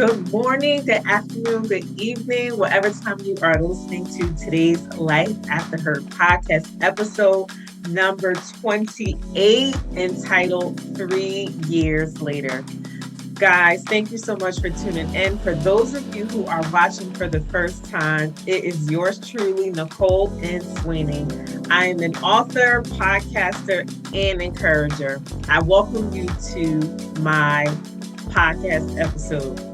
Good morning, good afternoon, good evening, whatever time you are listening to today's Life After Her podcast episode number 28, entitled 3 Years Later. Guys, thank you so much for tuning in. For those of you who are watching for the first time, it is yours truly, Nicole and Sweeney. I am an author, podcaster, and encourager. I welcome you to my podcast episode.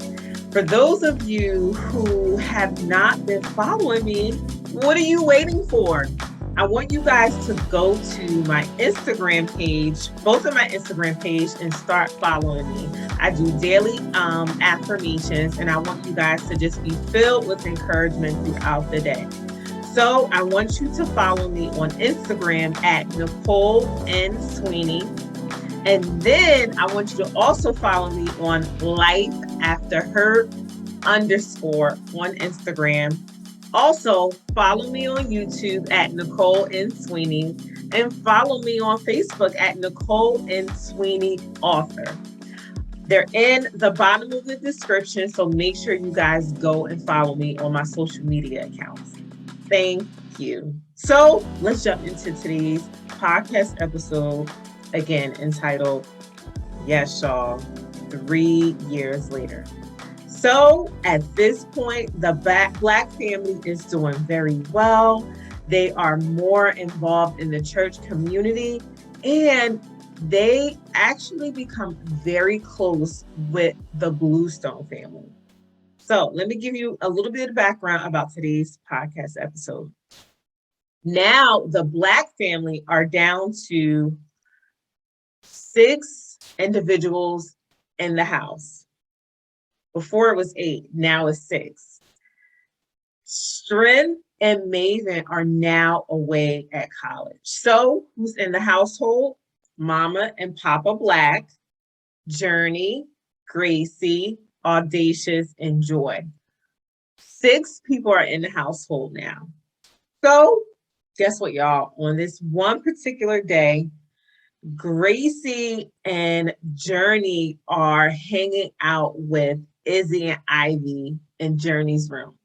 For those of you who have not been following me, what are you waiting for? I want you guys to go to my Instagram page, both of my Instagram page, and start following me. I do daily affirmations, and I want you guys to just be filled with encouragement throughout the day. So I want you to follow me on Instagram at Nicole and Sweeney. And then I want you to also follow me on Life After Her _ on Instagram. Also, follow me on YouTube at Nicole and Sweeney, and follow me on Facebook at Nicole and Sweeney Author. They're in the bottom of the description, so make sure you guys go and follow me on my social media accounts. Thank you. So let's jump into today's podcast episode, again entitled, yes, y'all, 3 years later. So at this point, the Black family is doing very well. They are more involved in the church community, and they actually become very close with the Bluestone family. So let me give you a little bit of background about today's podcast episode. Now, the Black family are down to 6 individuals in the house. Before it was 8, now it's 6. Strength and Meaven are now away at college. So who's in the household? Mama and Papa Black, Journee, Gracie, Audacious, and Joy. 6 people are in the household now. So guess what, y'all? On this one particular day, Gracie and Journee are hanging out with Izzie and Ivy in Journee's room.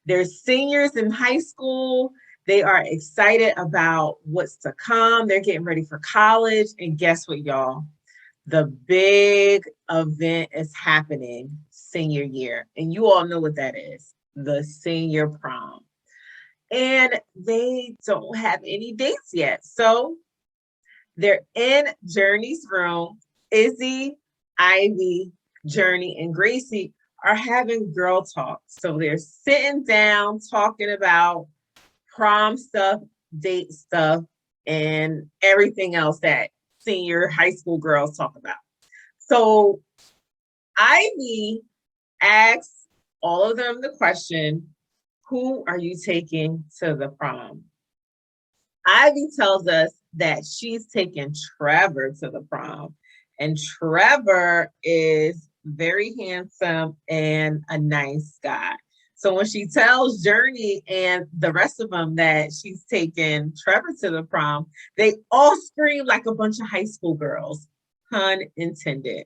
They're seniors in high school. They are excited about what's to come. They're getting ready for college. And guess what, y'all? The big event is happening senior year. And you all know what that is, the senior prom. And they don't have any dates yet. So they're in Journee's room. Izzie, Ivy, Journee, and Gracie are having girl talk. So they're sitting down talking about prom stuff, date stuff, and everything else that senior high school girls talk about. So Ivy asks all of them the question, who are you taking to the prom? Ivy tells us that she's taking Trevor to the prom. And Trevor is very handsome and a nice guy. So when she tells Journee and the rest of them that she's taking Trevor to the prom, they all scream like a bunch of high school girls, pun intended.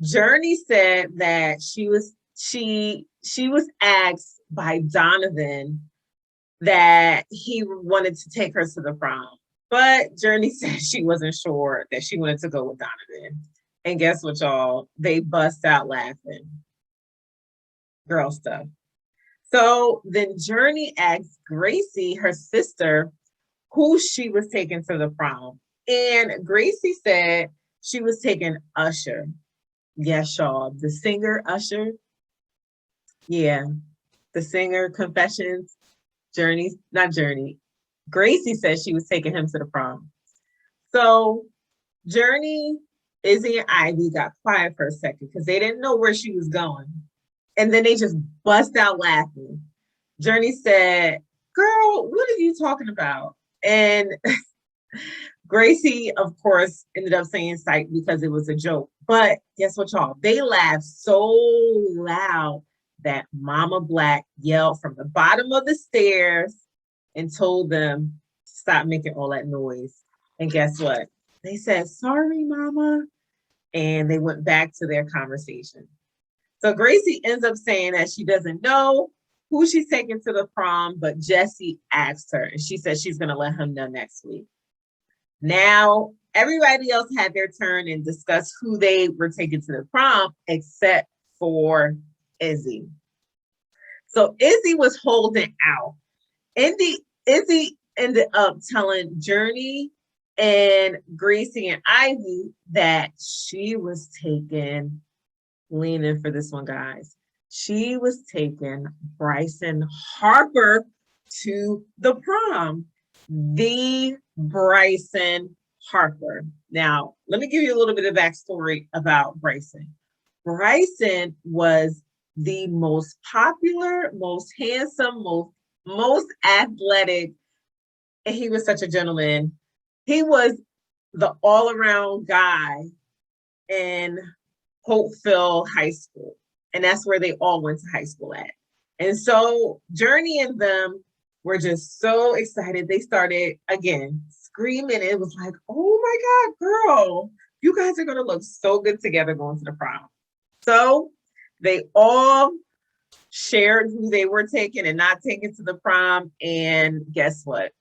Journee said that she was asked by Donovan that he wanted to take her to the prom. But Journee said she wasn't sure that she wanted to go with Donovan. And guess what, y'all? They bust out laughing. Girl stuff. So then Journee asked Gracie, her sister, who she was taking to the prom. And Gracie said she was taking Usher. Yes, y'all. The singer Usher. Yeah. The singer Confessions. Gracie said she was taking him to the prom. So Journee, Izzie, and Ivy got quiet for a second because they didn't know where she was going. And then they just bust out laughing. Journee said, girl, what are you talking about? And Gracie, of course, ended up saying psych because it was a joke. But guess what, y'all? They laughed so loud that Mama Black yelled from the bottom of the stairs and told them to stop making all that noise. And guess what? They said, sorry, Mama. And they went back to their conversation. So Gracie ends up saying that she doesn't know who she's taking to the prom, but Jesse asked her, and she said she's going to let him know next week. Now, everybody else had their turn and discussed who they were taking to the prom, except for Izzie. So Izzie was holding out. Izzie ended up telling Journee and Gracie and Ivy that she was leaning for this one, guys. She was taking Bryson Harper to the prom. The Bryson Harper. Now, let me give you a little bit of backstory about Bryson. Bryson was the most popular, most handsome, most athletic, and he was such a gentleman. He was the all-around guy in Hopeville High School, and that's where they all went to high school at. And so Journee and them were just so excited. They started, again, screaming. It was like, oh my God, girl, you guys are going to look so good together going to the prom. So they all shared who they were taking and not taking to the prom. And guess what?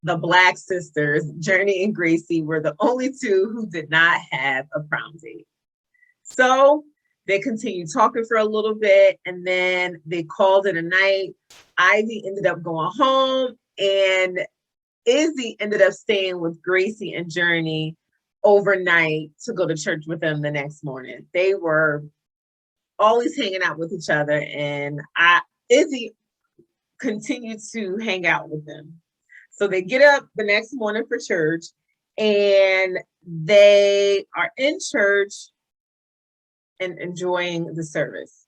The Black sisters, Journee and Gracie, were the only two who did not have a prom date. So they continued talking for a little bit, and then they called it a night. Ivy ended up going home, and Izzie ended up staying with Gracie and Journee overnight to go to church with them the next morning. They were always hanging out with each other, and Izzie continued to hang out with them. So they get up the next morning for church, and they are in church and enjoying the service.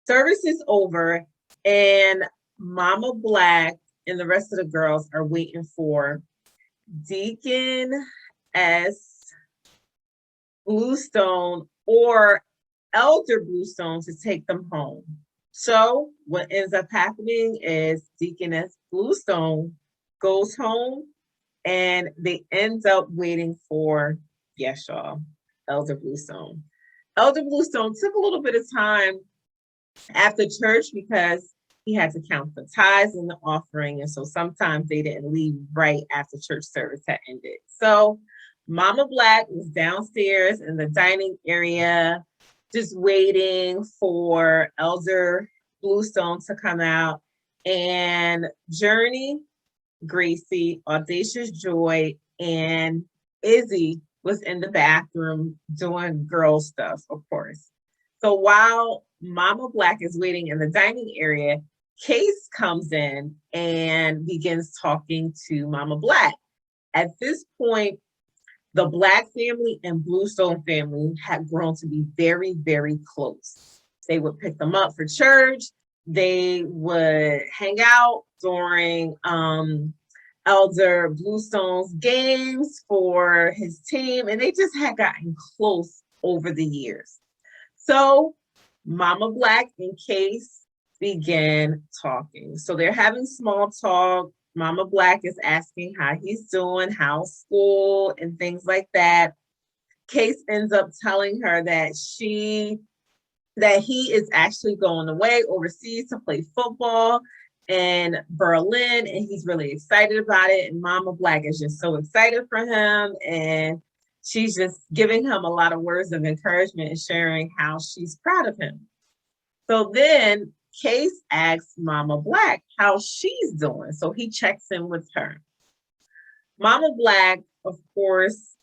Service is over, and Mama Black and the rest of the girls are waiting for Deacon S. Bluestone or Elder Bluestone to take them home. So what ends up happening is Deaconess Bluestone goes home, and they end up waiting for, yes, y'all, Elder Bluestone. Elder Bluestone took a little bit of time after church because he had to count the tithes and the offering. And so sometimes they didn't leave right after church service had ended. So Mama Black was downstairs in the dining area, just waiting for Elder Bluestone to come out. And Journee, Gracie, Audacious Joy, and Izzie was in the bathroom doing girl stuff, of course. So while Mama Black is waiting in the dining area, Case comes in and begins talking to Mama Black. At this point, the Black family and Bluestone family had grown to be very, very close. They would pick them up for church. They would hang out during Elder Bluestone's games for his team, and they just had gotten close over the years. So Mama Black and Case began talking. So they're having small talk. Mama Black is asking how he's doing, how's school, and things like that. Case ends up telling her that he is actually going away overseas to play football in Berlin, and he's really excited about it. And Mama Black is just so excited for him, and she's just giving him a lot of words of encouragement and sharing how she's proud of him. So then Case asks Mama Black how she's doing. So he checks in with her. Mama Black, of course,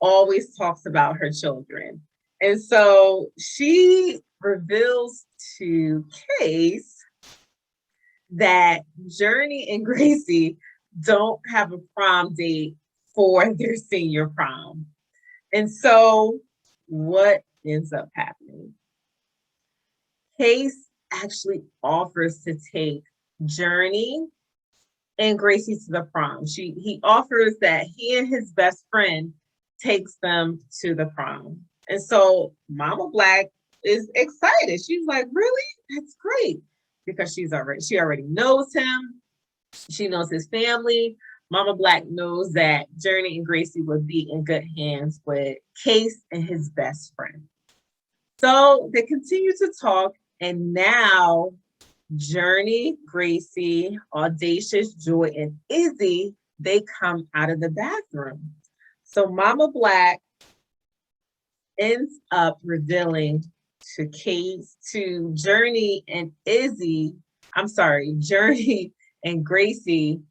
always talks about her children. And so she reveals to Case that Journee and Gracie don't have a prom date for their senior prom. And so what ends up happening? Case actually offers to take Journee and Gracie to the prom. He offers that he and his best friend takes them to the prom. And so Mama Black is excited. She's like, really? That's great. Because she already knows him. She knows his family. Mama Black knows that Journee and Gracie would be in good hands with Case and his best friend. So they continue to talk, and now Journey, Gracie, Audacious, Joy, and Izzy, they come out of the bathroom. So Mama Black ends up revealing to Journey and Izzy, I'm sorry, Journey and Gracie,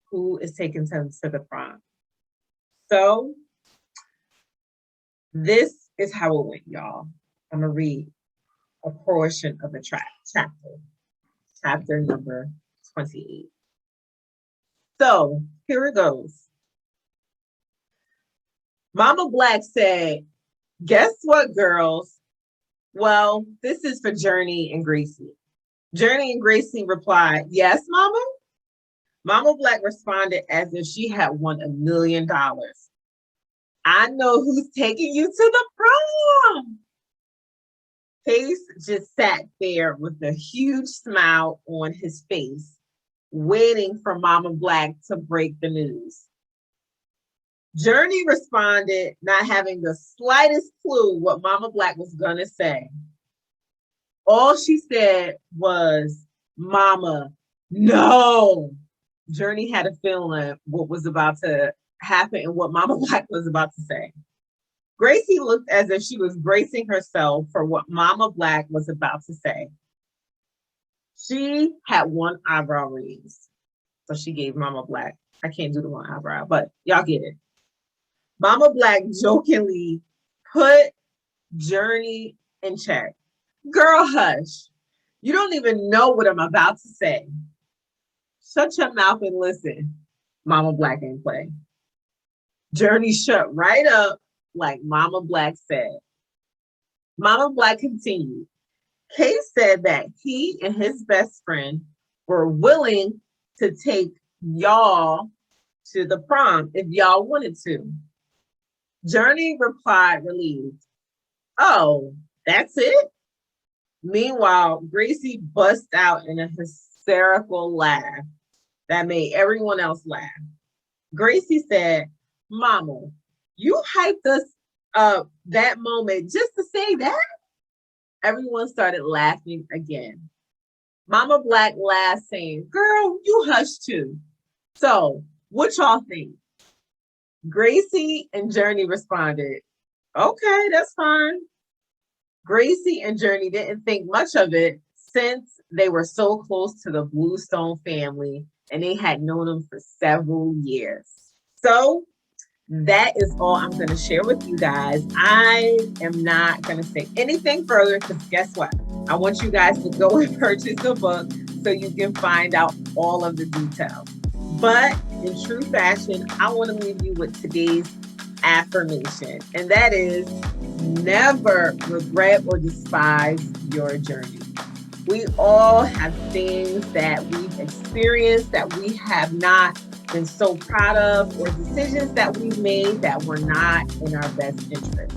who is taking them to the prom. So this is how it went, y'all. I'm gonna read a portion of the chapter number 28. So here it goes. Mama Black said, "Guess what, girls? Well, this is for Journey and Gracie." Journey and Gracie replied, "Yes, Mama." Mama Black responded as if she had won $1 million. "I know who's taking you to the prom." Pace just sat there with a huge smile on his face, waiting for Mama Black to break the news. Journey responded, not having the slightest clue what Mama Black was going to say. All she said was, "Mama, no." Journey had a feeling what was about to happen and what Mama Black was about to say. Gracie looked as if she was bracing herself for what Mama Black was about to say. She had one eyebrow raised, so she gave Mama Black, I can't do the one eyebrow, but y'all get it. Mama Black jokingly put Journey in check. "Girl, hush. You don't even know what I'm about to say. Shut your mouth and listen." Mama Black ain't play. Journey shut right up like Mama Black said. Mama Black continued. Case said that he and his best friend were willing to take y'all to the prom if y'all wanted to. Journey replied relieved. "Oh, that's it?" Meanwhile, Gracie bust out in a hysterical laugh that made everyone else laugh. Gracie said, "Mama, you hyped us up that moment just to say that?" Everyone started laughing again. Mama Black laughed, saying, "Girl, you hush too. So, what y'all think?" Gracie and Journey responded, "Okay, that's fine." Gracie and Journey didn't think much of it since they were so close to the Bluestone family and they had known them for several years. So that is all I'm going to share with you guys. I am not going to say anything further because guess what? I want you guys to go and purchase the book so you can find out all of the details. But in true fashion, I want to leave you with today's affirmation, and that is never regret or despise your journey. We all have things that we've experienced that we have not been so proud of, or decisions that we made that were not in our best interest.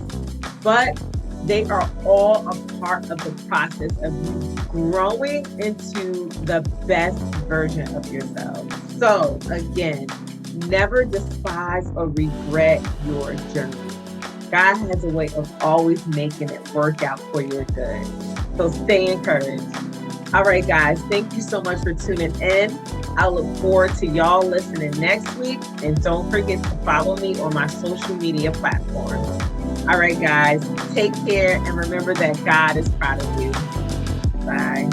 But they are all a part of the process of you growing into the best version of yourself. So again, never despise or regret your journey. God has a way of always making it work out for your good. So stay encouraged. All right, guys, thank you so much for tuning in. I look forward to y'all listening next week. And don't forget to follow me on my social media platforms. All right, guys, take care and remember that God is proud of you. Bye.